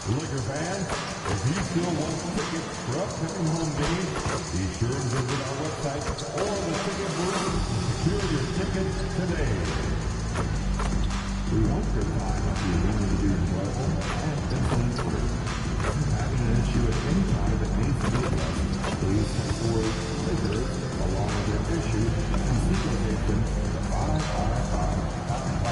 Liquor fans, if you still want tickets for upcoming home games, be sure to visit our website or the ticket booth to secure your tickets today. We want your time if you're willing to be enjoyable and simple and free. If you're having an issue at any time that needs to be addressed, please text the word liquor along with your issue and seek location to 55555.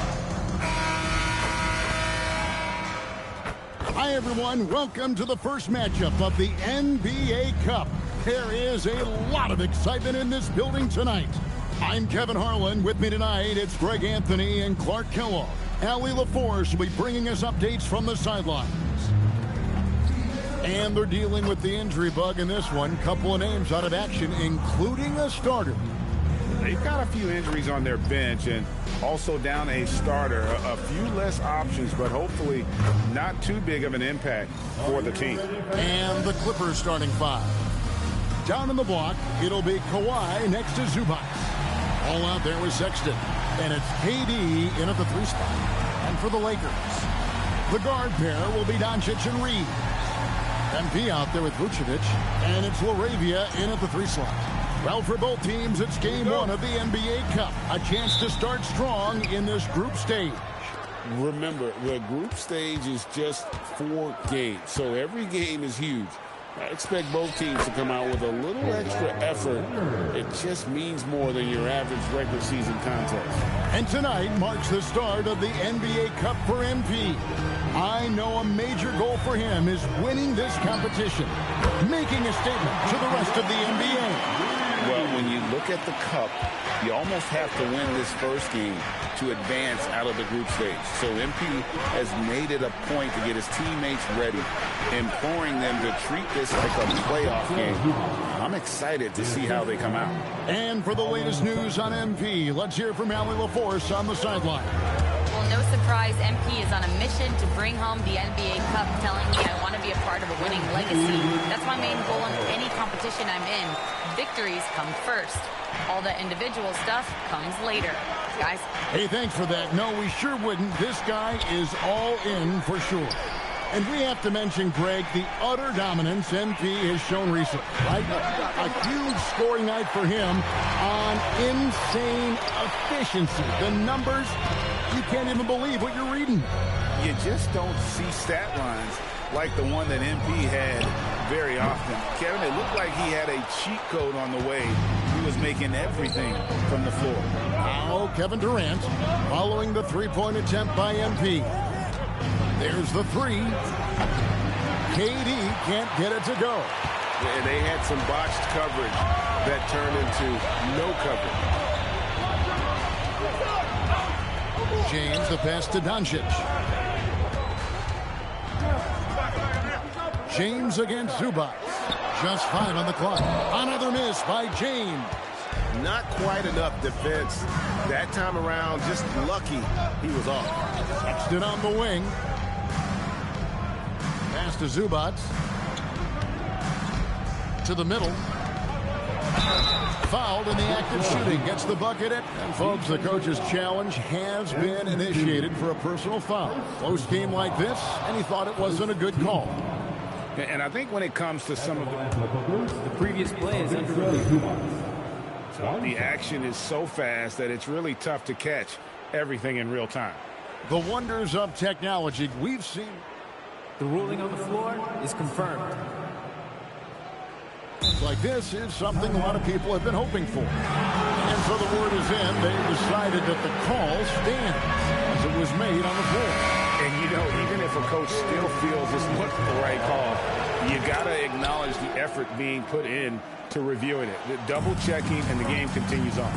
Hi, everyone. Welcome to the first matchup of the NBA Cup. There is a lot of excitement in this building tonight. I'm Kevin Harlan. With me tonight, it's Greg Anthony and Clark Kellogg. Allie LaForce will be bringing us updates from the sidelines. And they're dealing with the injury bug in this one. Couple of names out of action, including a starter. They've got a few injuries on their bench and also down a starter. A few less options, but hopefully not too big of an impact for the team. And the Clippers starting five. Down in the block, it'll be Kawhi next to Zubac. All out there with Sexton. And it's KD in at the three spot. And for the Lakers, the guard pair will be Doncic and Reed. MP out there with Vucevic. And it's LaRavia in at the three slot. Well, for both teams, it's game one of the NBA Cup. A chance to start strong in this group stage. Remember, the group stage is just 4 games, so every game is huge. I expect both teams to come out with a little extra effort. It just means more than your average regular season contest. And tonight marks the start of the NBA Cup for MP. I know a major goal for him is winning this competition, making a statement to the rest of the NBA. Well, when you look at the Cup, you almost have to win this first game to advance out of the group stage. So MP has made it a point to get his teammates ready, imploring them to treat this like a playoff game. I'm excited to see how they come out. And for the latest news on MP, let's hear from Allie LaForce on the sideline. Well, no surprise, MP is on a mission to bring home the NBA Cup, telling me I want to be a part of a winning legacy. That's my main goal in any competition I'm in. Victories come first. All the individual stuff comes later. Guys. Hey, thanks for that. No, we sure wouldn't. This guy is all in for sure. And we have to mention, Greg, the utter dominance MP has shown recently, right? A huge scoring night for him on insane efficiency. The numbers, you can't even believe what you're reading. You just don't see stat lines like the one that MP had very often. Kevin, it looked like he had a cheat code on the way. He was making everything from the floor. Now Kevin Durant following the three-point attempt by MP. There's the three. KD can't get it to go. They had some botched coverage that turned into no coverage. James, the pass to Doncic. James against Zubac. Just 5 on the clock. Another miss by James. Not quite enough defense. That time around, just lucky he was off. Sexton on the wing. Pass to Zubac. To the middle. Fouled in the act of shooting. Gets the bucket. And folks, the coach's challenge has been initiated for a personal foul. Close game like this, and he thought it wasn't a good call. And I think when it comes to some of the previous play is unfamiliar. The action is so fast that it's really tough to catch everything in real time. The wonders of technology we've seen. The ruling on the floor is confirmed. Like this is something a lot of people have been hoping for. And so the word is in. They've decided that the call stands as it was made on the floor. And, you know, even if a coach still feels this wasn't the right call, you got to acknowledge the effort being put in to reviewing it. The double-checking, and the game continues on.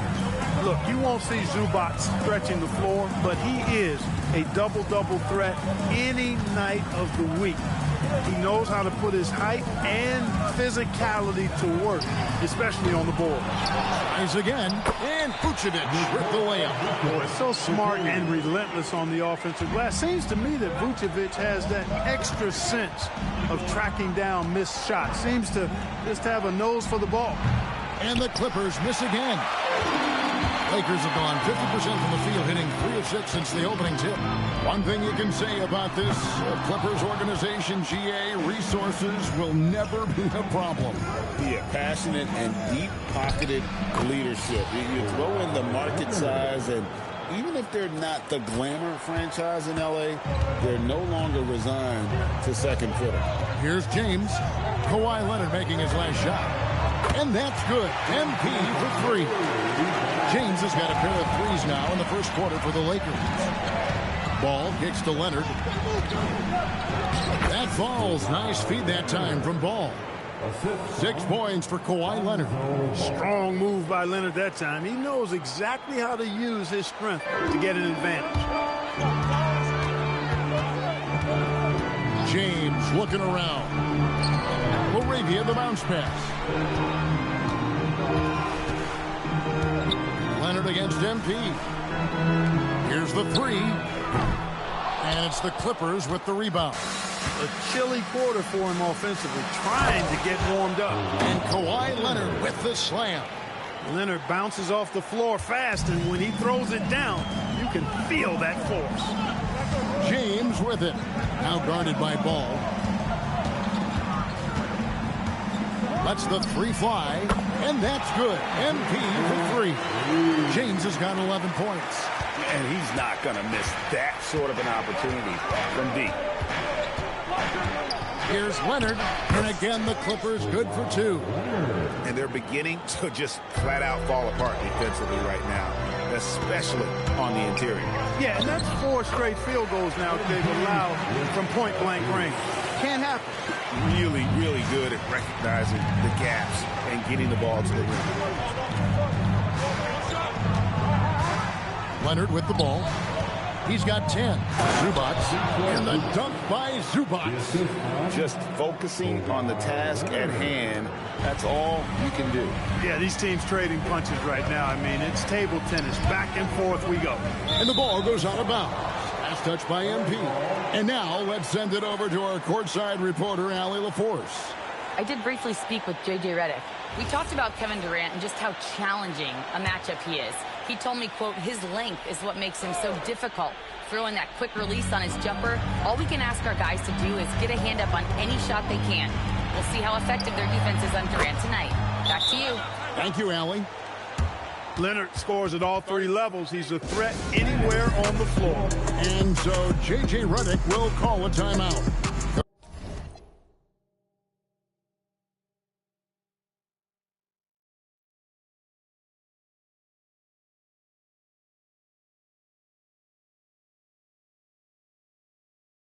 Look, you won't see Zubac stretching the floor, but he is a double-double threat any night of the week. He knows how to put his height and physicality to work, especially on the board. Tries again, and Vucevic with the layup. Boy, so smart and relentless on the offensive glass. Seems to me that Vucevic has that extra sense of tracking down missed shots. Seems to just have a nose for the ball. And the Clippers miss again. Lakers have gone 50% from the field, hitting 3 of 6 since the opening tip. One thing you can say about this Clippers organization, GA, resources will never be a problem. Yeah, passionate and deep-pocketed leadership. You throw in the market size, and even if they're not the glamour franchise in L.A., they're no longer resigned to second fiddle. Here's James. Kawhi Leonard making his last shot. And that's good. MP for 3. James has got a pair of threes now in the first quarter for the Lakers. Ball kicks to Leonard. That falls. Nice feed that time from Ball. 6 points for Kawhi Leonard. Strong move by Leonard that time. He knows exactly how to use his strength to get an advantage. James looking around. Laravia the bounce pass. Leonard against MP. Here's the 3. And it's the Clippers with the rebound. A chilly quarter for him offensively, trying to get warmed up. And Kawhi Leonard with the slam. Leonard bounces off the floor fast, and when he throws it down, you can feel that force. James with it. Now guarded by Ball. Lets the 3 fly, and that's good. MP for 3. James has got 11 points. And he's not going to miss that sort of an opportunity from deep. Here's Leonard, and again the Clippers good for 2. And they're beginning to just flat out fall apart defensively right now, especially on the interior. Yeah, and that's 4 straight field goals now they've allowed from point-blank range. Can't happen. Really, really good at recognizing the gaps and getting the ball to the rim. Leonard with the ball. He's got 10. Zubac, and the dunk by Zubac. Just focusing on the task at hand, that's all you can do. Yeah, these teams trading punches right now. I mean, it's table tennis. Back and forth we go. And the ball goes out of bounds. Last touch by MP. And now let's send it over to our courtside reporter, Allie LaForce. I did briefly speak with J.J. Redick. We talked about Kevin Durant and just how challenging a matchup he is. He told me, quote, his length is what makes him so difficult. Throwing that quick release on his jumper, all we can ask our guys to do is get a hand up on any shot they can. We'll see how effective their defense is on Durant tonight. Back to you. Thank you, Allie. Leonard scores at all 3 levels. He's a threat anywhere on the floor. And so J.J. Redick will call a timeout.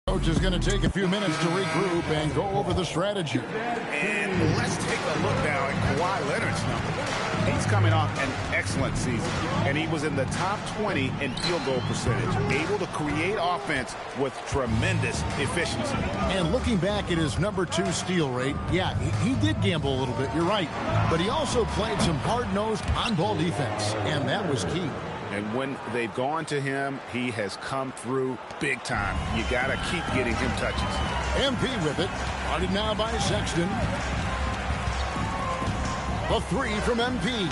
Coach is going to take a few minutes to regroup and go over the strategy. And let's take a look now at Kawhi Leonard's number. He's coming off an excellent season, and he was in the top 20 in field goal percentage, able to create offense with tremendous efficiency. And looking back at his number 2 steal rate, yeah, he did gamble a little bit, you're right. But he also played some hard-nosed on-ball defense, and that was key. And when they've gone to him, he has come through big time. You got to keep getting him touches. MP with it. Guarded now by Sexton. The 3 from MP.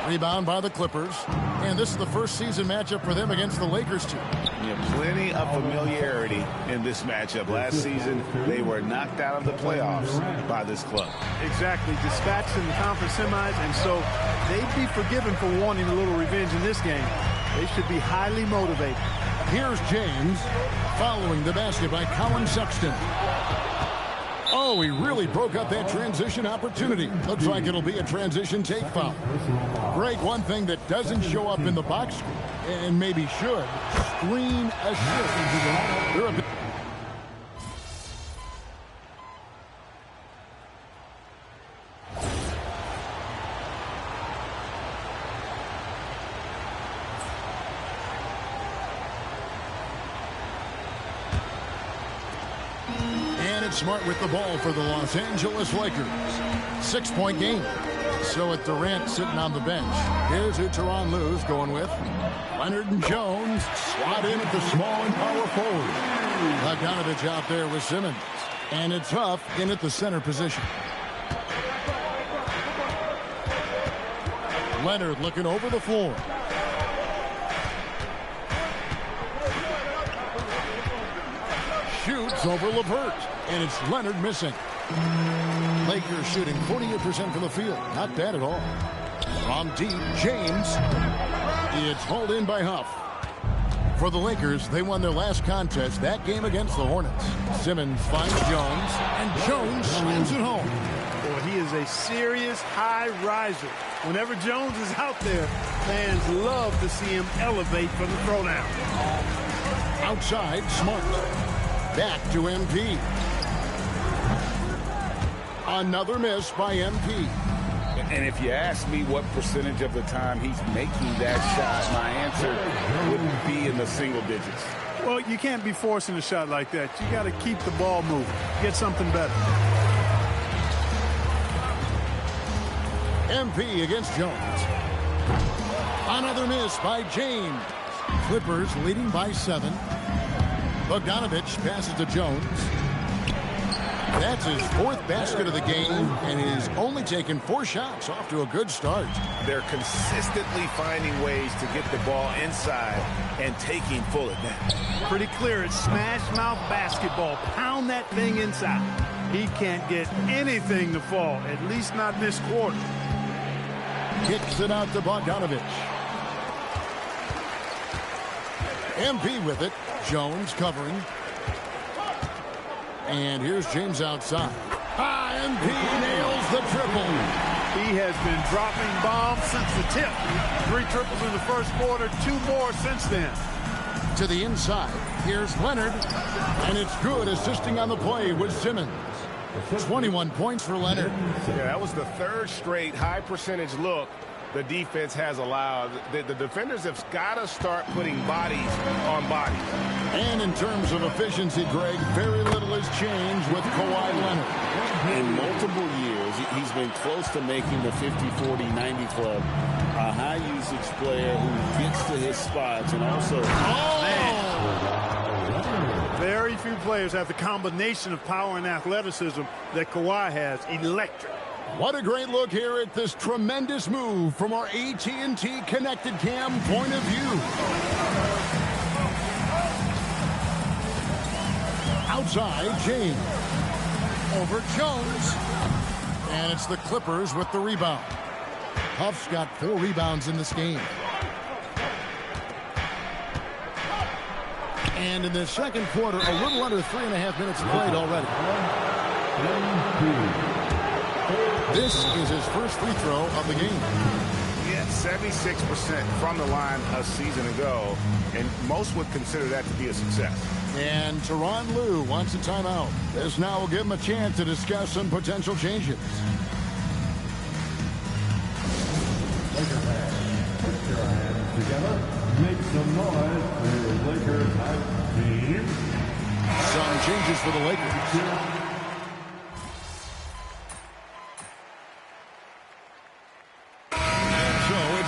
Rebound by the Clippers. And this is the first season matchup for them against the Lakers team. Yeah, plenty of familiarity in this matchup. Last season, they were knocked out of the playoffs by this club. Exactly. Dispatched in the conference semis, and so they'd be forgiven for wanting a little revenge in this game. They should be highly motivated. Here's James following the basket by Colin Sexton. Oh, he really broke up that transition opportunity. Looks like it'll be a transition take foul. Greg, one thing that doesn't show up in the box score, and maybe should, screen assist. They're a bit Smart with the ball for the Los Angeles Lakers. 6-point game. So with Durant sitting on the bench, here's who Tyronn Lue's going with. Leonard and Jones slot in at the small and power forward. Bogdanovich out there with Simmons. And it's Huff in at the center position. Leonard looking over the floor. Shoots over LeVert, and it's Leonard missing. Lakers shooting 48% from the field. Not bad at all. From deep, James. It's hauled in by Huff. For the Lakers, they won their last contest, that game against the Hornets. Simmons finds Jones, and Jones slams it home. Boy, he is a serious high riser. Whenever Jones is out there, fans love to see him elevate from the throwdown. Outside, Smart. Back to MP. Another miss by MP. And if you ask me what percentage of the time he's making that shot, my answer would be in the single digits. Well, you can't be forcing a shot like that. You got to keep the ball moving. Get something better. MP against Jones. Another miss by James. Clippers leading by 7. Bogdanovich passes to Jones. That's his 4th basket of the game, and he's only taken 4 shots. Off to a good start. They're consistently finding ways to get the ball inside and taking full advantage. Pretty clear. It's smash mouth basketball. Pound that thing inside. He can't get anything to fall, at least not this quarter. Kicks it out to Bogdanovich. MP with it. Jones covering. And here's James outside. MP nails the triple. He has been dropping bombs since the tip. 3 triples in the first quarter, 2 more since then. To the inside. Here's Leonard. And it's good, assisting on the play with Simmons. 21 points for Leonard. Yeah, that was the 3rd straight high percentage look the defense has allowed. The defenders have got to start putting bodies on bodies. And in terms of efficiency, Greg, very little has changed with Kawhi Leonard. In multiple years, he's been close to making the 50-40-90 club. A high-usage player who gets to his spots and also... Very few players have the combination of power and athleticism that Kawhi has. Electric. What a great look here at this tremendous move from our AT&T Connected Cam point of view. Outside, James. Over Jones. And it's the Clippers with the rebound. Huff's got 4 rebounds in this game. And in the second quarter, a little under 3.5 minutes played already. This is his first free throw of the game. He had 76% from the line a season ago, and most would consider that to be a success. And Tyronn Lue wants a timeout. This now will give him a chance to discuss some potential changes. Laker fans, put your hands together. Make some noise for your Lakers hype team. Some changes for the Lakers.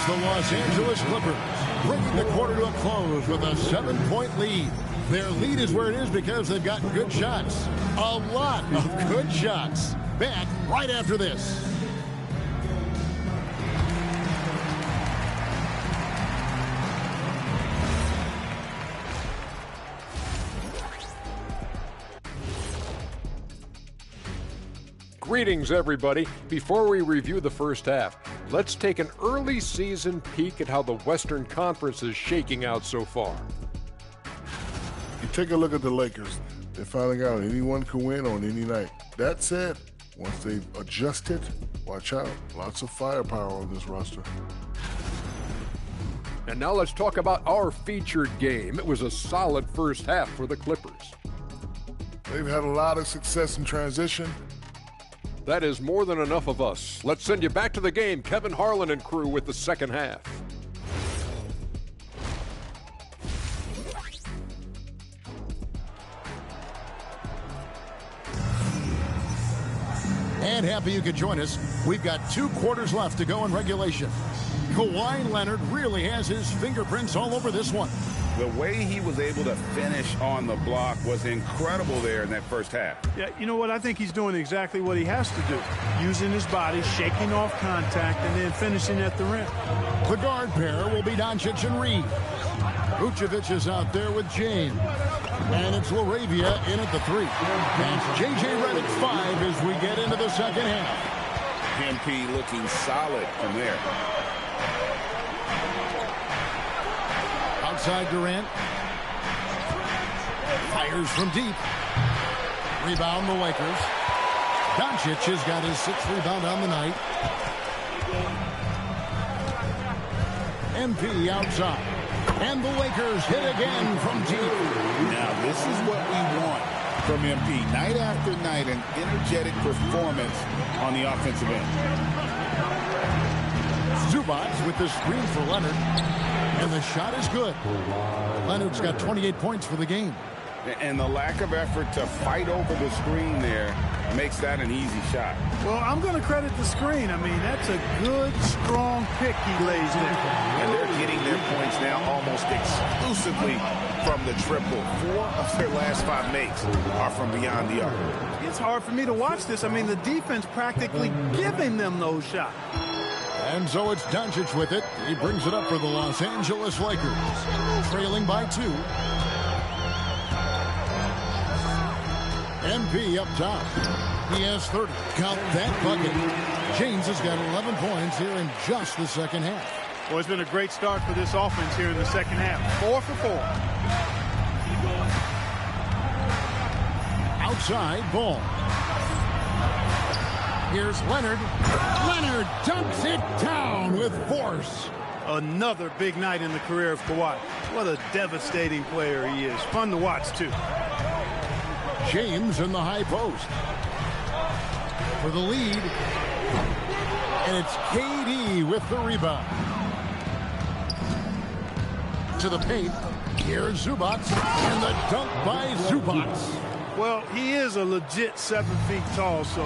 The Los Angeles Clippers bringing the quarter to a close with a 7-point lead. Their lead is where it is because they've got good shots. A lot of good shots. Back right after this. Greetings, everybody. Before we review the first half, let's take an early season peek at how the Western Conference is shaking out so far. You take a look at the Lakers. They're finding out anyone can win on any night. That said, once they've adjusted, watch out. Lots of firepower on this roster. And now let's talk about our featured game. It was a solid first half for the Clippers. They've had a lot of success in transition. That is more than enough of us. Let's send you back to the game. Kevin Harlan and crew with the second half. And happy you could join us. We've got 2 quarters left to go in regulation. Kawhi Leonard really has his fingerprints all over this one. The way he was able to finish on the block was incredible there in that first half. Yeah, you know what? I think he's doing exactly what he has to do. Using his body, shaking off contact, and then finishing at the rim. The guard pair will be Doncic and Reed. Vucevic is out there with James. And it's Laravia in at the 3. And J.J. Redick 5 as we get into the second half. MP looking solid from there. Outside Durant. Fires from deep. Rebound the Lakers. Doncic has got his 6th rebound on the night. MP outside. And the Lakers hit again from deep. Now this is what we want from MP. Night after night, an energetic performance on the offensive end. Zubac with the screen for Leonard. And the shot is good. Leonard's got 28 points for the game. And the lack of effort to fight over the screen there makes that an easy shot. Well, I'm going to credit the screen. I mean, that's a good, strong pick he lays there. And they're getting their points now almost exclusively from the triple. 4 of their last 5 makes are from beyond the arc. It's hard for me to watch this. I mean, the defense practically giving them those shots. And so it's Doncic with it. He brings it up for the Los Angeles Lakers. Trailing by 2. MP up top. He has 30. Count that bucket. James has got 11 points here in just the second half. Well, it's been a great start for this offense here in the second half. 4 for 4. Outside ball. Here's Leonard. Leonard dunks it down with force. Another big night in the career of Kawhi. What a devastating player he is. Fun to watch, too. James in the high post. For the lead. And it's KD with the rebound. To the paint. Here's Zubac. And the dunk by Zubac. Well, he is a legit 7 feet tall, so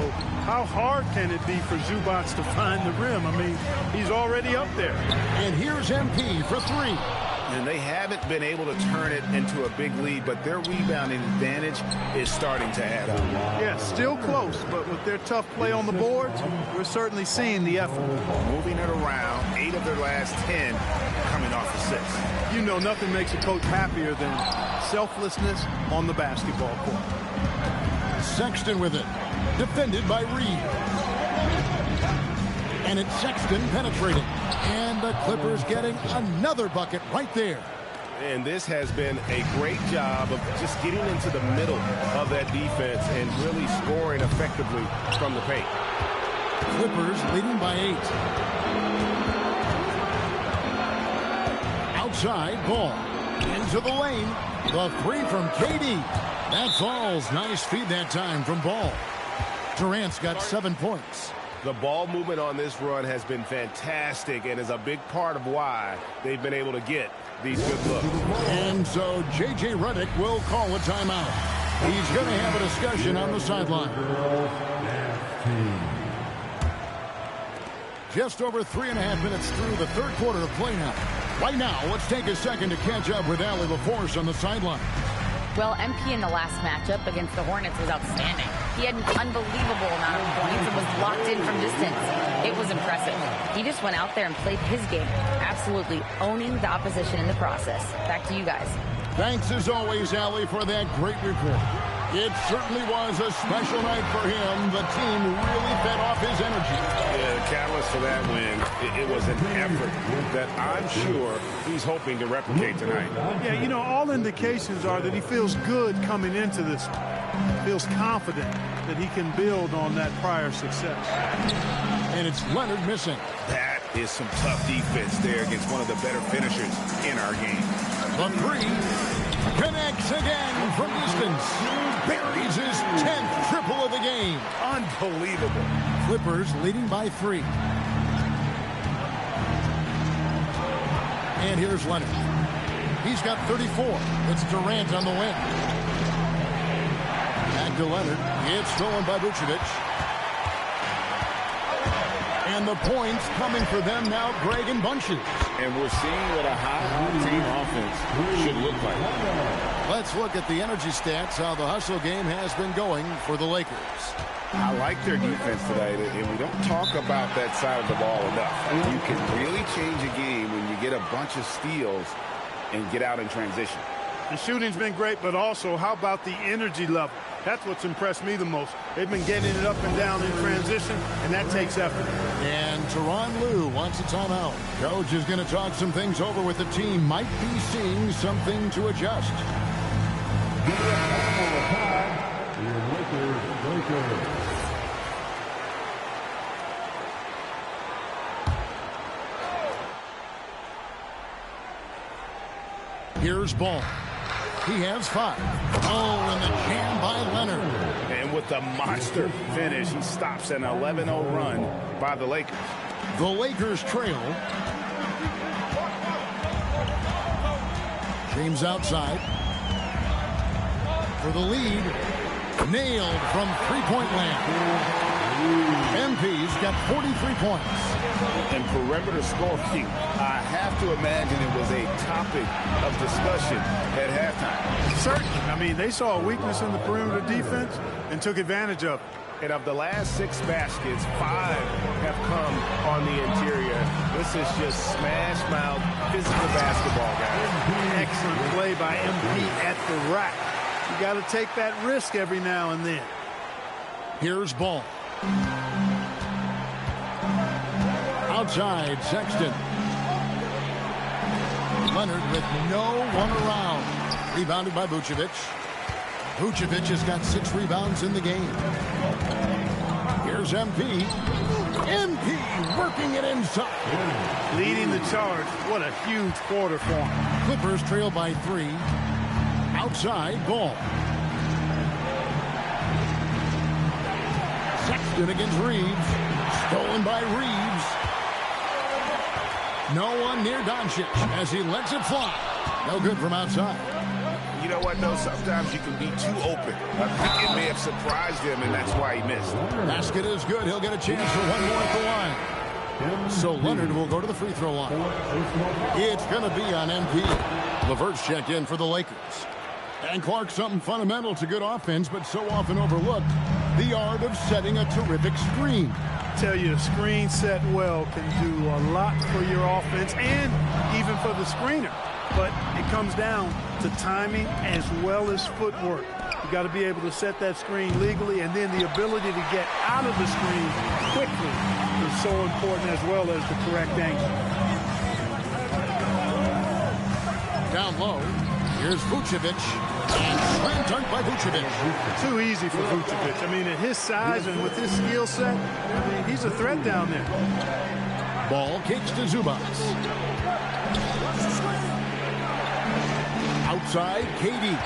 how hard can it be for Zubac to find the rim? I mean, he's already up there. And here's MP for 3. And they haven't been able to turn it into a big lead, but their rebounding advantage is starting to add up. Yeah, still close, but with their tough play on the boards, we're certainly seeing the effort. Moving it around, 8 of their last 10 coming off assists. You know, nothing makes a coach happier than selflessness on the basketball court. Sexton with it. Defended by Reed. And it's Sexton penetrating. And the Clippers getting another bucket right there. And this has been a great job of just getting into the middle of that defense and really scoring effectively from the paint. Clippers leading by 8. Outside ball. Into the lane. The 3 from KD. That falls. Nice feed that time from Ball. Durant's got 7 points. The ball movement on this run has been fantastic and is a big part of why they've been able to get these good looks. And so J.J. Redick will call a timeout. He's going to have a discussion on the sideline. Just over 3.5 minutes through the third quarter of play now. Right now, let's take a second to catch up with Allie LaForce on the sideline. Well, MP in the last matchup against the Hornets was outstanding. He had an unbelievable amount of points and was locked in from distance. It was impressive. He just went out there and played his game, absolutely owning the opposition in the process. Back to you guys. Thanks as always, Allie, for that great report. It certainly was a special night for him. The team really fed off his energy. Yeah, the catalyst for that win, it was an effort that I'm sure he's hoping to replicate tonight. Yeah, you know, all indications are that he feels good coming into this. Feels confident that he can build on that prior success. And it's Leonard missing. That is some tough defense there against one of the better finishers in our game. The 3 connects again from distance. Buries his 10th triple of the game. Unbelievable. Clippers leading by 3. And here's Leonard. He's got 34. It's Durant on the win. Back to Leonard. It's stolen by Vucevic. And the points coming for them now, Greg, in bunches. And we're seeing what a high-octane offense should look like. Let's look at the energy stats, how the hustle game has been going for the Lakers. I like their defense tonight, and we don't talk about that side of the ball enough. You can really change a game when you get a bunch of steals and get out in transition. The shooting's been great, but also how about the energy level? That's what's impressed me the most. They've been getting it up and down in transition, and that takes effort. And Tyronn Lue wants a timeout. Coach is going to talk some things over with the team. Might be seeing something to adjust. Here's Ball. He has 5. Oh, and the jam by Leonard. And with the monster finish, he stops an 11-0 run by the Lakers. The Lakers trail. James outside. For the lead. Nailed from three-point land. MP's got 43 points. And perimeter scoring, I have to imagine it was a topic of discussion at halftime. Certainly. I mean, they saw a weakness in the perimeter defense and took advantage of it. And of the last 6 baskets, 5 have come on the interior. This is just smash-mouth physical basketball, guys. Excellent play by MP at the rack. You got to take that risk every now and then. Here's Ball. Outside, Sexton. Leonard with no one around. Rebounded by Vucevic. Vucevic has got 6 rebounds in the game. Here's MP. MP working it inside. Leading the charge. What a huge quarter for him. Clippers trail by 3. Outside, Ball. Sexton against Reeves. Stolen by Reeves. No one near Doncic as he lets it fly. No good from outside. You know what, though? Sometimes you can be too open. I think it may have surprised him, and that's why he missed. Basket is good. He'll get a chance for one more at the line. So Leonard will go to the free throw line. It's going to be on MP. LeVert's checked in for the Lakers. And Clark, something fundamental to good offense, but so often overlooked. The art of setting a terrific screen. Tell you, a screen set well can do a lot for your offense and even for the screener. But it comes down to timing as well as footwork. You got to be able to set that screen legally, and then the ability to get out of the screen quickly is so important, as well as the correct angle. Down low, here's Vucevic. And slam dunk by Vucevic. Too easy for Vucevic. I mean, at his size and with his skill set, I mean, he's a threat down there. Ball kicks to Zubac. Outside, KD.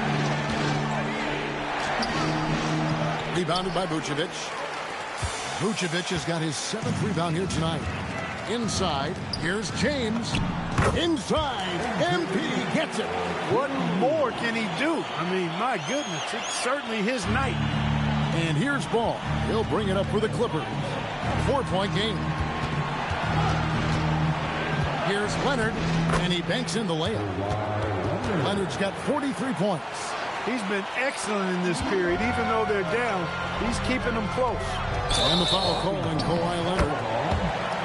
Rebounded by Vucevic. Vucevic has got his 7th rebound here tonight. Inside, here's James. Inside, MP gets it. What more can he do? I mean, my goodness, it's certainly his night. And here's Ball. He'll bring it up for the Clippers. 4-point game. Here's Leonard, and he banks in the layup. Leonard's got 43 points. He's been excellent in this period. Even though they're down, he's keeping them close. And the foul call on Kawhi Leonard.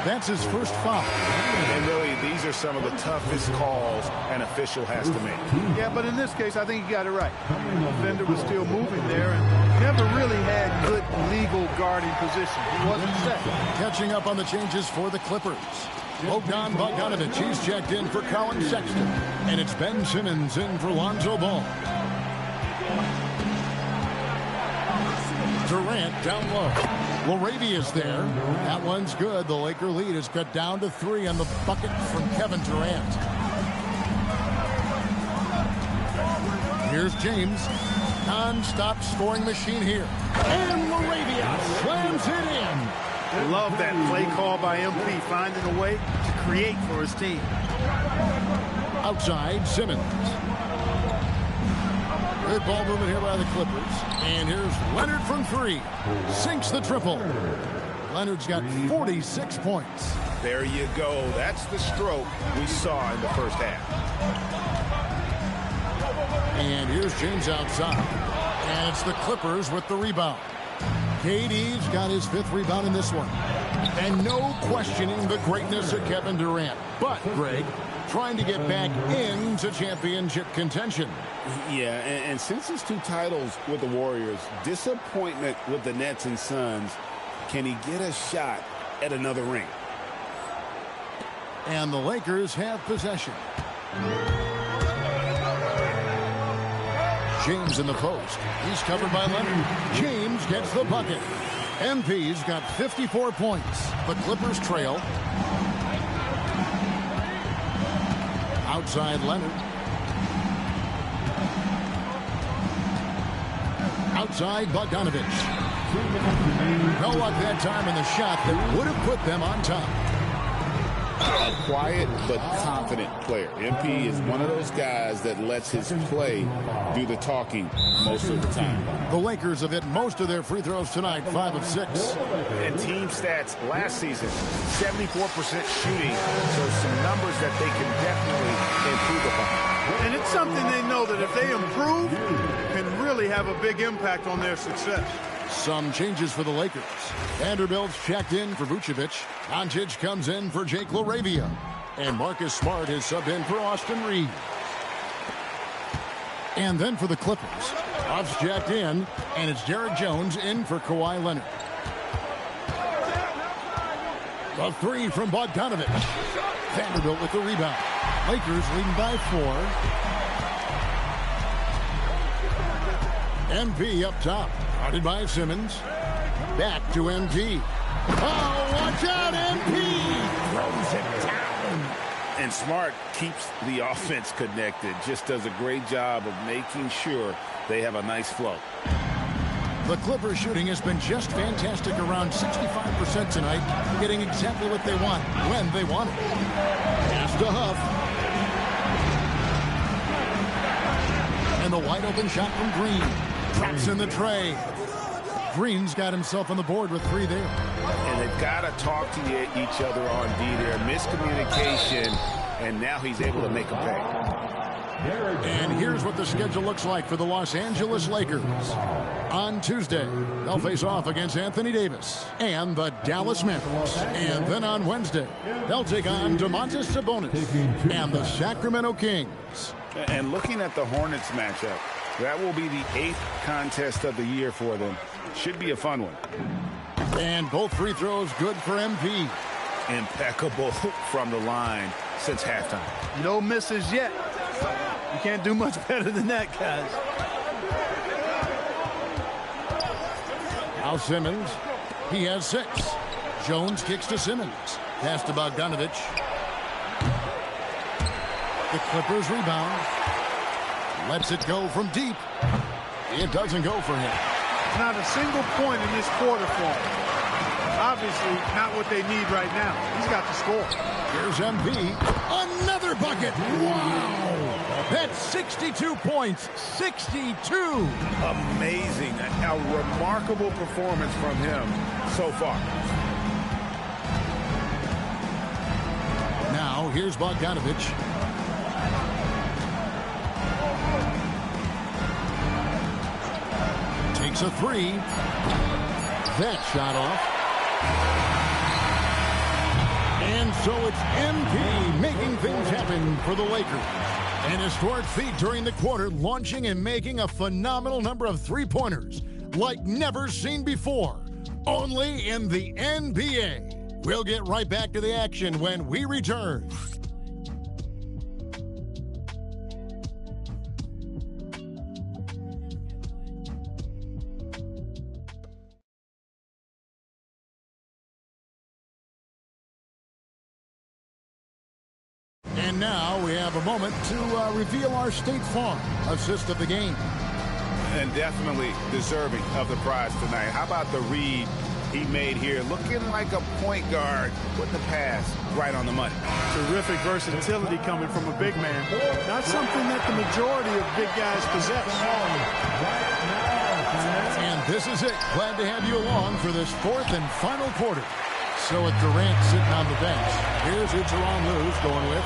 That's his first foul. And really, these are some of the toughest calls an official has to make. Yeah, but in this case, I think he got it right. The defender was still moving there and never really had good legal guarding position. He wasn't set. Catching up on the changes for the Clippers. Bogdan Bogdanovic, he's checked in for Colin Sexton. And it's Ben Simmons in for Lonzo Ball. Durant down low. Laravia's there. That one's good. The Laker lead is cut down to 3 on the bucket from Kevin Durant. Here's James. Non-stop scoring machine here. And Laravia slams it in. Love that play call by MP, finding a way to create for his team. Outside, Simmons. Good ball movement here by the Clippers. And here's Leonard from 3. Sinks the triple. Leonard's got 46 points. There you go. That's the stroke we saw in the first half. And here's James outside. And it's the Clippers with the rebound. KD's got his 5th rebound in this one. And no questioning the greatness of Kevin Durant. But, Greg, trying to get back into championship contention. Yeah, and since his 2 titles with the Warriors, disappointment with the Nets and Suns, can he get a shot at another ring? And the Lakers have possession. James in the post. He's covered by Leonard. James gets the bucket. MP's got 54 points. The Clippers trail. Outside Leonard. Outside Bogdanovich. No luck that time in the shot that would have put them on top. A quiet but confident player. MP is one of those guys that lets his play do the talking most of the time. The Lakers have hit most of their free throws tonight, 5 of 6. And team stats last season, 74% shooting, so some numbers that they can definitely improve upon. And it's something they know that if they improve, can really have a big impact on their success. Some changes for the Lakers. Vanderbilt's checked in for Vucevic. Doncic comes in for Jake LaRavia. And Marcus Smart is subbed in for Austin Reeves. And then for the Clippers, Ruff's checked in, and it's Derek Jones in for Kawhi Leonard. The 3 from Bogdanovich. Vanderbilt with the rebound. Lakers leading by 4. MP up top. Guarded by Simmons. Back to MP. Oh, watch out, MP! Throws it down. And Smart keeps the offense connected. Just does a great job of making sure they have a nice flow. The Clippers shooting has been just fantastic, around 65% tonight, getting exactly what they want, when they want it. Pass to Huff. And the wide open shot from Green. Traps in the tray. Green's got himself on the board with 3 there. And they've got to talk to each other on D there. Miscommunication, and now he's able to make a pay. And here's what the schedule looks like for the Los Angeles Lakers. On Tuesday, they'll face off against Anthony Davis and the Dallas Mavericks. And then on Wednesday, they'll take on Domantas Sabonis and the Sacramento Kings. And looking at the Hornets matchup, that will be the 8th contest of the year for them. Should be a fun one. And both free throws good for MP. Impeccable from the line since halftime. No misses yet. You can't do much better than that, guys. Now Simmons. He has 6. Jones kicks to Simmons. Pass to Bogdanovich. The Clippers rebound. Lets it go from deep. It doesn't go for him. Not a single point in this quarter for him. Obviously, not what they need right now. He's got to score. Here's MP. Another bucket. Wow. That's 62 points. 62. Amazing. A remarkable performance from him so far. Now, here's Bogdanovich. Takes a 3. That shot off. And so it's MP making things happen for the Lakers. An historic feat during the quarter, launching and making a phenomenal number of three-pointers like never seen before. Only in the NBA. We'll get right back to the action when we return. And now we have a moment to reveal our State Farm assist of the game. And definitely deserving of the prize tonight. How about the read he made here? Looking like a point guard with the pass right on the money. Terrific versatility coming from a big man. Not something that the majority of big guys possess. And this is it. Glad to have you along for this fourth and final quarter. So with Durant sitting on the bench, here's who Teron Lue's going with.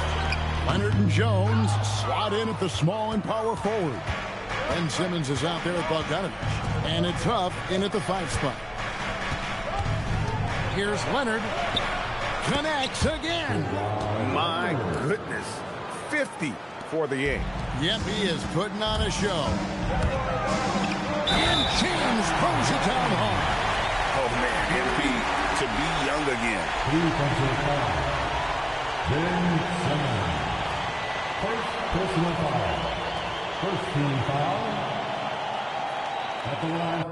Leonard and Jones slot in at the small and power forward. Ben Simmons is out there at Bogdanovich. And it's Huff in at the 5 spot. Here's Leonard. Connects again. My goodness. 50 for the game. Yep, he is putting on a show. And James throws it down hard. Oh, man, MP to be young again. Defensive foul. Ben Simmons. First personal foul. First team foul. At the line.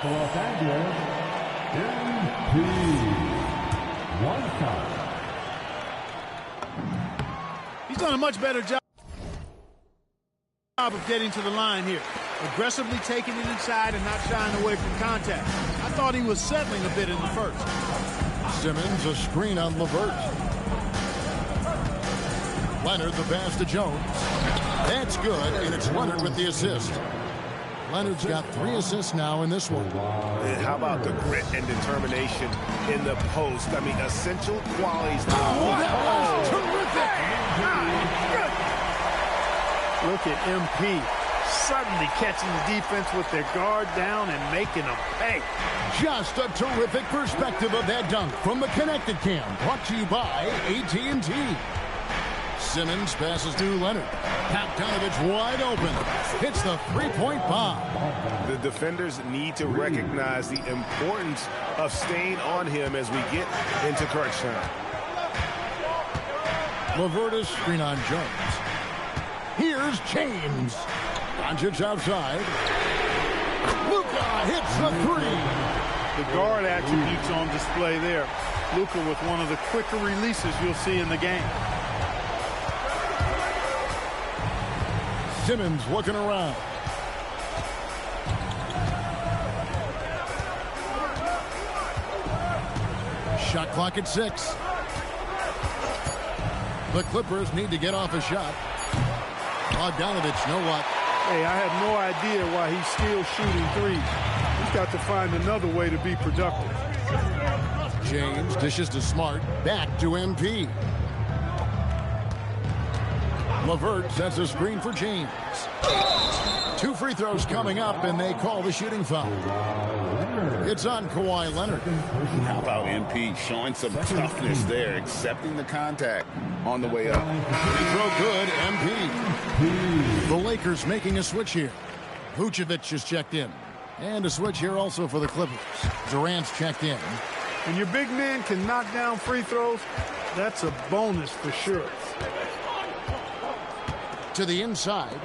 Los Angeles, MP. 1 foul. He's done a much better job of getting to the line here. Aggressively taking it inside and not shying away from contact. I thought he was settling a bit in the first. Simmons, a screen on LeVert. Leonard, the pass to Jones. That's good, and it's Leonard with the assist. Leonard's got 3 assists now in this one. And how about the grit and determination in the post? I mean, essential qualities. That was terrific! Look at MP suddenly catching the defense with their guard down and making them pay. Just a terrific perspective of that dunk from the Connected Cam, brought to you by AT&T. Simmons passes to Leonard. Bogdanovich wide open. Hits the 3-point bomb. The defenders need to recognize the importance of staying on him as we get into crunch time. LeVert screen on Jones. Here's James. Doncic outside. Luka hits the 3. The guard attributes on display there. Luka with one of the quicker releases you'll see in the game. Simmons looking around. Shot clock at 6. The Clippers need to get off a shot. Bogdanovich, know what? Hey, I have no idea why he's still shooting 3. He's got to find another way to be productive. James dishes to Smart. Back to MP. LeVert sets a screen for James. 2 free throws coming up, and they call the shooting foul. It's on Kawhi Leonard. How about MP showing some toughness there, accepting the contact on the way up. Free throw good, MP. The Lakers making a switch here. Vucevic is checked in. And a switch here also for the Clippers. Durant's checked in. When your big man can knock down free throws, that's a bonus for sure. To the inside.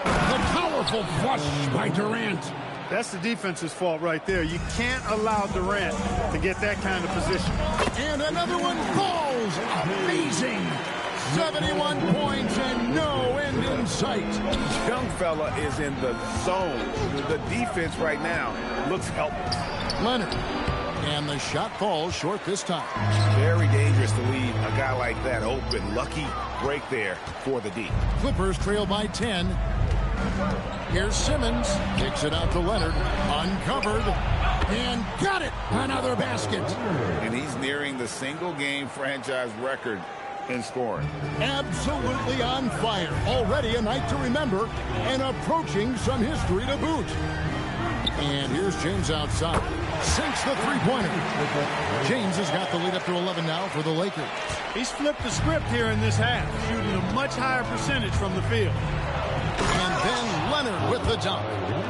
The powerful flush by Durant. That's the defense's fault right there. You can't allow Durant to get that kind of position. And another one falls. Amazing. 71 points and no end in sight. Young fella is in the zone. The defense right now looks helpless. Leonard. And the shot falls short this time. Very dangerous to leave a guy like that open. Lucky break there for the D. Clippers trail by 10. Here's Simmons. Kicks it out to Leonard. Uncovered. And got it. Another basket. And he's nearing the single-game franchise record in scoring. Absolutely on fire. Already a night to remember. And approaching some history to boot. And here's James outside. Sinks the three-pointer. James has got the lead up to 11 now for the Lakers. He's flipped the script here in this half, shooting a much higher percentage from the field. And then Leonard with the dunk.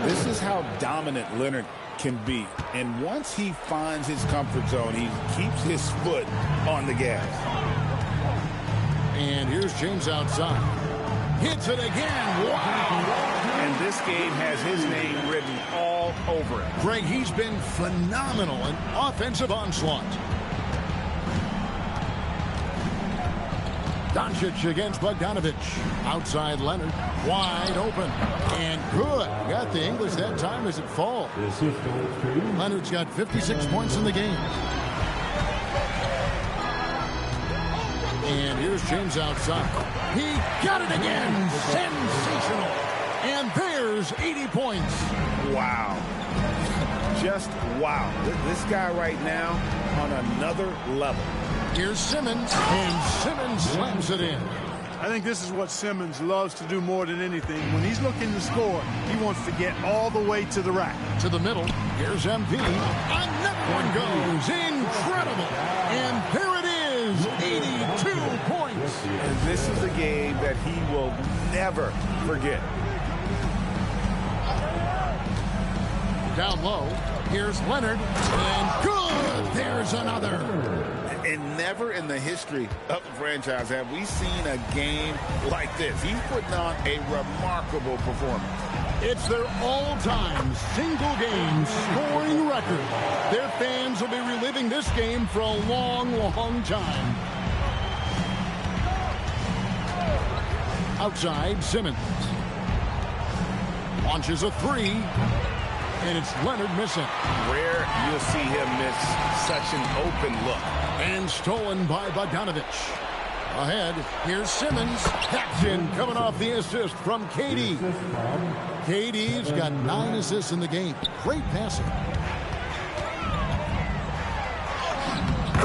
This is how dominant Leonard can be. And once he finds his comfort zone, he keeps his foot on the gas. And here's James outside. Hits it again. Wow. And this this game has his name written all over it. Greg, he's been phenomenal in offensive onslaught. Doncic against Bogdanovich. Outside Leonard. Wide open. And good. Got the English that time as it falls. Leonard's got 56 points in the game. And here's James outside. He got it again. Sensational. And there's 80 points. Wow. Just wow. This guy right now on another level. Here's Simmons, and Simmons slams it in. I think this is what Simmons loves to do more than anything. When he's looking to score, he wants to get all the way to the rack. To the middle. Here's MP. Another one goes. Incredible. And there it is. 82 points. And this is a game that he will never forget. Down low. Here's Leonard. And good. There's another. And never in the history of the franchise have we seen a game like this. He's putting on a remarkable performance. It's their all-time single-game scoring record. Their fans will be reliving this game for a long, long time. Outside, Simmons. Launches a three. And it's Leonard missing. Rare you'll see him miss such an open look. And stolen by Bogdanovich. Ahead, here's Simmons. That's in, coming off the assist from KD. KD's got 9 assists in the game. Great passing.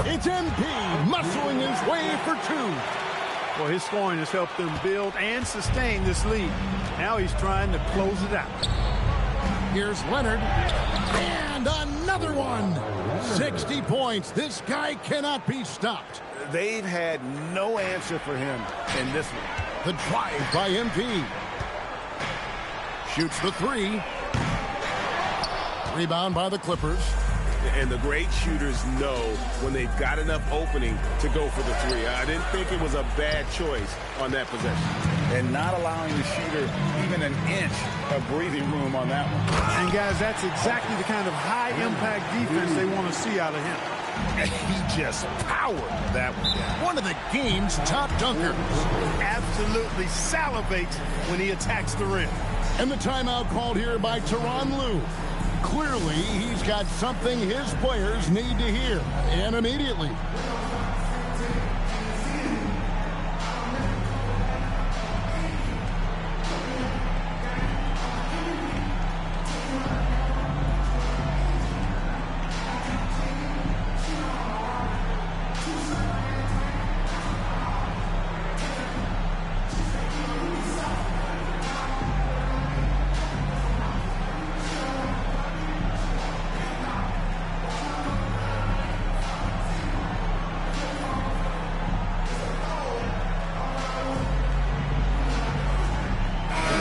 It's MP muscling his way for 2. Well, his scoring has helped them build and sustain this lead. Now he's trying to close it out. Here's Leonard. And another one. 60 points. This guy cannot be stopped. They've had no answer for him in this one. The drive by MP. Shoots the 3. Rebound by the Clippers. And the great shooters know when they've got enough opening to go for the 3. I didn't think it was a bad choice on that possession. And not allowing the shooter even an inch of breathing room on that one. And, guys, that's exactly the kind of high-impact defense they want to see out of him. And he just powered that one down. One of the game's top dunkers. Absolutely salivates when he attacks the rim. And the timeout called here by Tyronn Lue. Clearly, he's got something his players need to hear, and immediately.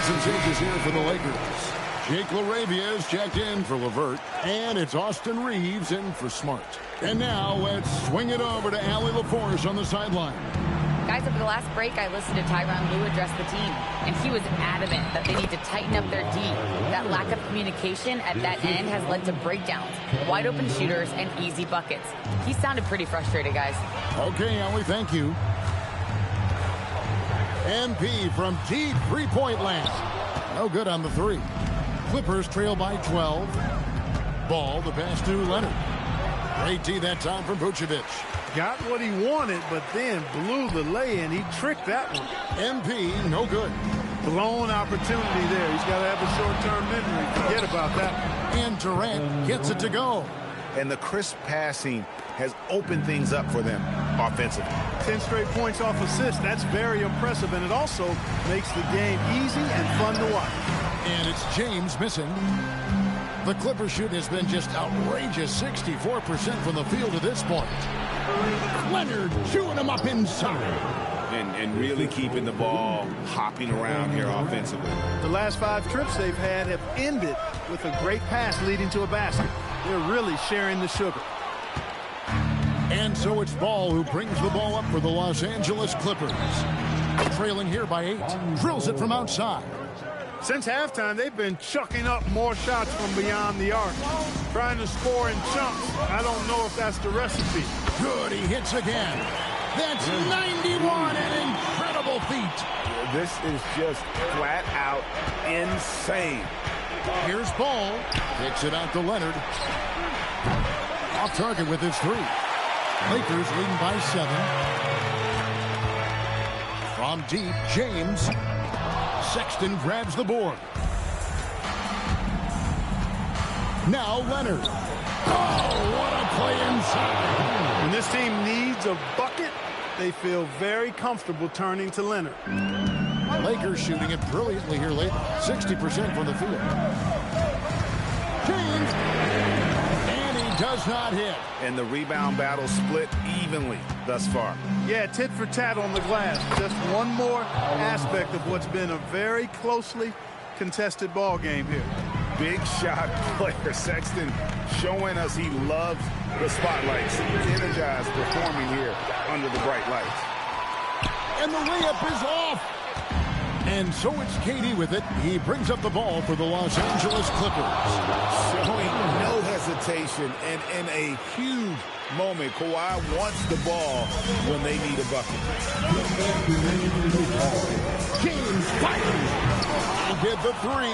Some changes here for the Lakers. Jake LaRavia is checked in for LeVert, and it's Austin Reeves in for Smart. And now let's swing it over to Allie LaForce on the sideline. Guys, over the last break, I listened to Tyronn Lue address the team, and he was adamant that they need to tighten up their D. That lack of communication at that end has led to breakdowns, wide open shooters, and easy buckets. He sounded pretty frustrated, guys. Okay, Allie, thank you. MP from deep three-point land. No good on the 3. Clippers trail by 12. Ball, the pass to Leonard. Great D that time from Vucevic. Got what he wanted, but then blew the lay-in. He tricked that one. MP, no good. Blown opportunity there. He's got to have a short-term memory. Forget about that. And Durant gets it to go. And the crisp passing has opened things up for them offensively. 10 straight points off assists. That's very impressive, and it also makes the game easy and fun to watch. And it's James missing. The Clippers shoot has been just outrageous, 64% from the field to this point. Leonard chewing him up inside. And really keeping the ball hopping around here offensively. The last 5 trips they've had have ended with a great pass leading to a basket. They're really sharing the sugar. And so it's Ball who brings the ball up for the Los Angeles Clippers. Trailing here by 8. Drills it from outside. Since halftime, they've been chucking up more shots from beyond the arc, trying to score in chunks. I don't know if that's the recipe. Good, he hits again. That's 91, an incredible feat. This is just flat out insane. Here's Ball. Kicks it out to Leonard. Off target with his 3. Lakers leading by 7. From deep, James. Sexton grabs the board. Now Leonard. Oh, what a play inside. When this team needs a bucket, they feel very comfortable turning to Leonard. Lakers shooting it brilliantly here lately. 60% from the field. James. And he does not hit. And the rebound battle split evenly thus far. Yeah, tit for tat on the glass. Just one more aspect of what's been a very closely contested ball game here. Big shot player Sexton showing us he loves the spotlights. Energized performing here under the bright lights. And the layup is off. And so it's KD with it. He brings up the ball for the Los Angeles Clippers. Showing no hesitation, and in a huge moment, Kawhi wants the ball when they need a bucket. James fires. He did the 3.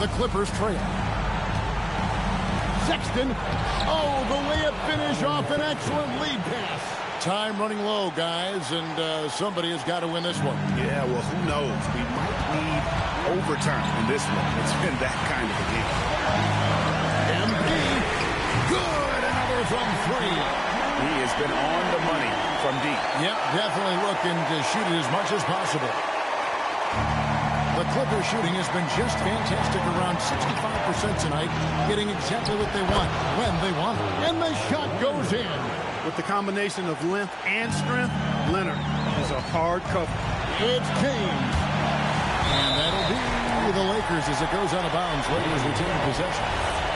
The Clippers trail. Sexton. Oh, the layup finish off an excellent lead pass. Time running low, guys, and somebody has got to win this one. Yeah, well, who knows? We might need overtime in this one. It's been that kind of a game. MP. Good. Another from 3. He has been on the money from deep. Yep, definitely looking to shoot it as much as possible. The Clippers shooting has been just fantastic, around 65% tonight, getting exactly what they want, when they want it. And the shot goes in. With the combination of length and strength, Leonard is a hard cover. It's James. And that'll be the Lakers as it goes out of bounds. Lakers retain possession.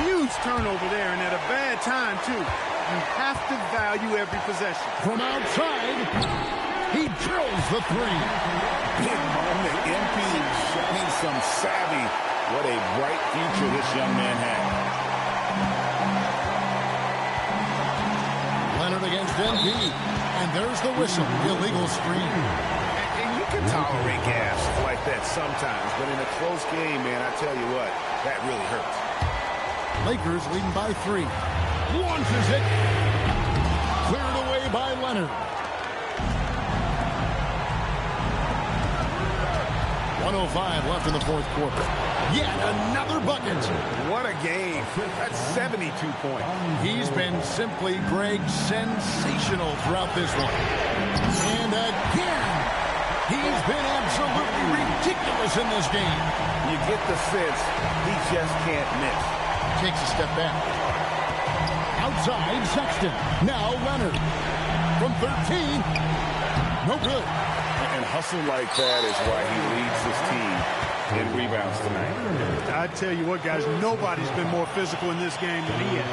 Huge turnover there, and at a bad time, too. You have to value every possession. From outside, he drills the 3. Big moment. MP showing some savvy. What a bright future this young man has. Leonard against MP. And there's the whistle. Illegal screen. And you can tolerate gas like that sometimes. But in a close game, man, I tell you what, that really hurts. Lakers leading by 3. Launches it. Cleared away by Leonard. 1:05 left in the 4th quarter. Yet another bucket. What a game. That's 72 points. He's been simply, Greg, sensational throughout this one. And again, he's been absolutely ridiculous in this game. You get the sense he just can't miss. Takes a step back. Outside, Sexton. Now Leonard. From 13. No good. And hustle like that is why he leads his team in rebounds tonight. I tell you what, guys, nobody's been more physical in this game than he has.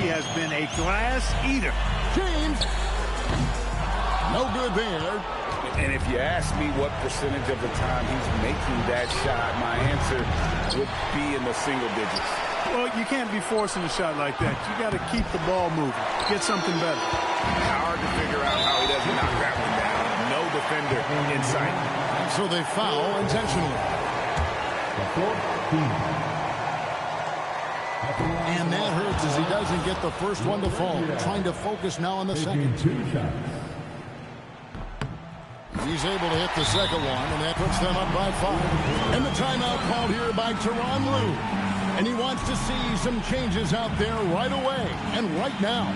He has been a glass eater. James. No good there. And if you ask me what percentage of the time he's making that shot, my answer would be in the single digits. Well, you can't be forcing a shot like that. You got to keep the ball moving. Get something better. Hard to figure out how he doesn't knock that one down. No defender in sight. And so they foul intentionally. And that hurts as he doesn't get the first one to fall. Trying to focus now on the second. He's able to hit the second one, and that puts them up by 5. And the timeout called here by Tyronn Lue. And he wants to see some changes out there right away and right now.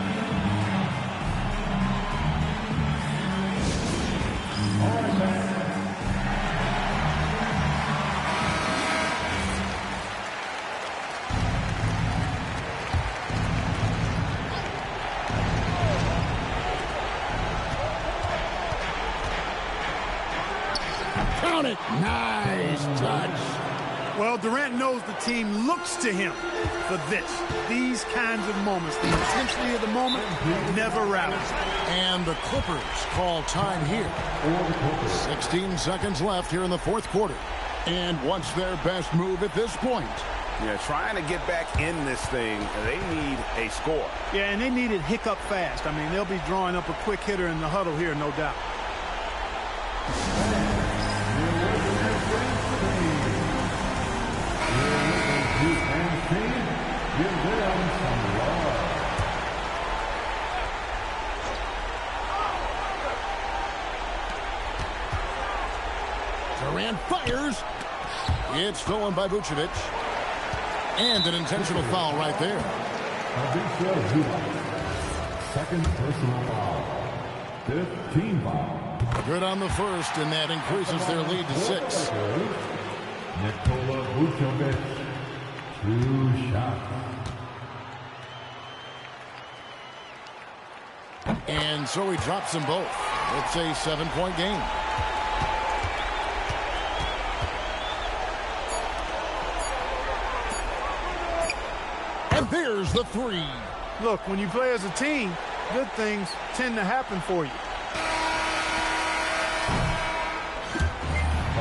Count it. Nice touch. Well, Durant knows the team looks to him for this. These kinds of moments, the intensity of the moment never rallies. And the Clippers call time here. 16 seconds left here in the 4th quarter. And what's their best move at this point? Yeah, trying to get back in this thing, they need a score. Yeah, and they need it hiccup fast. I mean, they'll be drawing up a quick hitter in the huddle here, no doubt. Durant fires. It's stolen by Vucevic. And an intentional foul right there. Second personal foul. 15 foul. Good on the first, and that increases their lead to 6. Nikola Vucevic, 2 shots. And so he drops them both. It's a 7-point game. And there's the 3. Look, when you play as a team, good things tend to happen for you.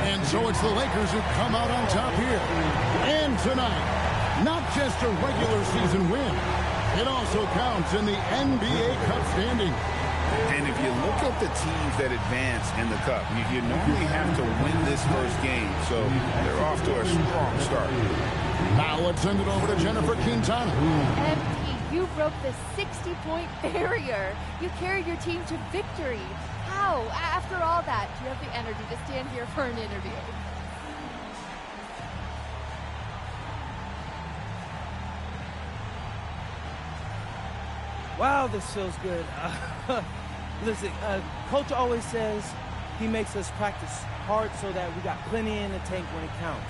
And so it's the Lakers who come out on top here. And tonight, not just a regular season win, it also counts in the NBA Cup standing. And if you look at the teams that advance in the Cup, you normally have to win this first game, so they're off to a strong start. Now let's send it over to Jennifer Quintana. MP, you broke the 60-point barrier. You carried your team to victory. How? After all that, do you have the energy to stand here for an interview? Wow, this feels good. Listen, Coach always says he makes us practice hard so that we got plenty in the tank when it counts.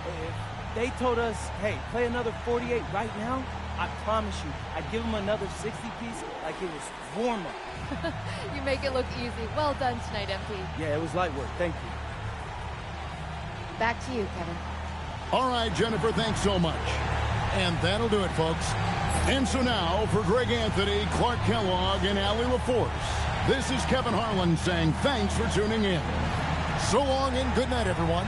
If they told us, hey, play another 48 right now, I promise you, I'd give them another 60-piece like it was warm-up. You make it look easy. Well done tonight, MP. Yeah, it was light work. Thank you. Back to you, Kevin. All right, Jennifer, thanks so much. And that'll do it, folks. And so now, for Greg Anthony, Clark Kellogg, and Allie LaForce, this is Kevin Harlan saying thanks for tuning in. So long and good night, everyone.